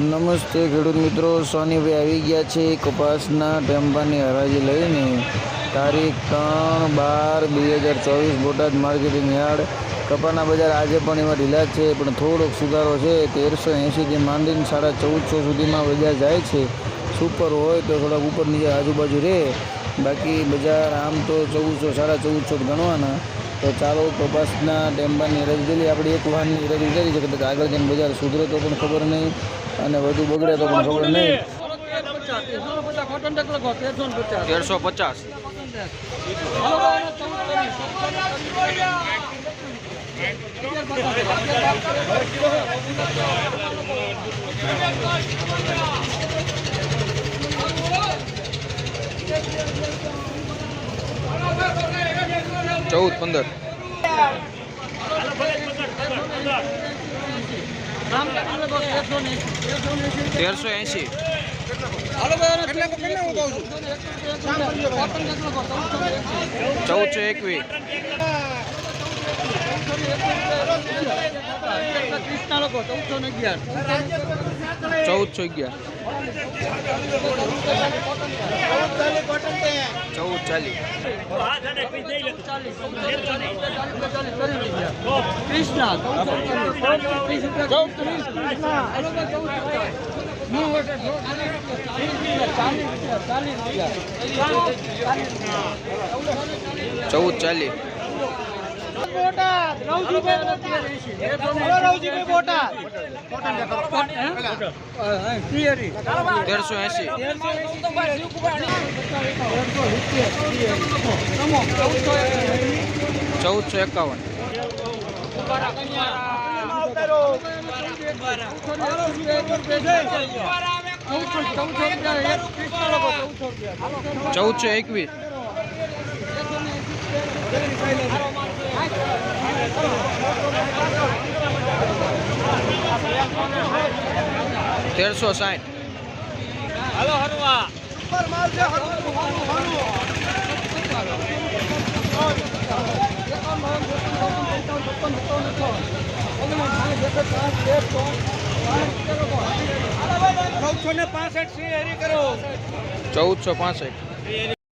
નમસ્તે ખેડૂત મિત્રો, સોનીભાઈ આવી ગયા છે કપાસના ટેમ્પાની હરાજી લઈને. તારીખ 3/12/2024 બોટાદ માર્કેટિંગ યાર્ડ. કપાસના બજાર આજે પણ એમાં ઢીલા છે, પણ થોડોક સુધારો છે. 1380થી માંડીને 1450 સુધીમાં બજાર જાય છે. સુપર હોય તો થોડાક ઉપર નીચે આજુબાજુ રહે, બાકી બજાર આમ તો 1400 1450 ગણવાના. તો ચાલો કપાસના ટેમ્પાની હરાજી જોઈ લઈએ. આપણે એક વાહનની હરાજી કરી છે, કદાચ આગળ જઈને બજાર સુધરે તો પણ ખબર નહીં અને વધુ બગડે તો પણ ખબર નહીં. 1350 14-15 1380 1421 1360 હાલો હરવા ઉપર માલ છે હરવા 1465 કરો 1465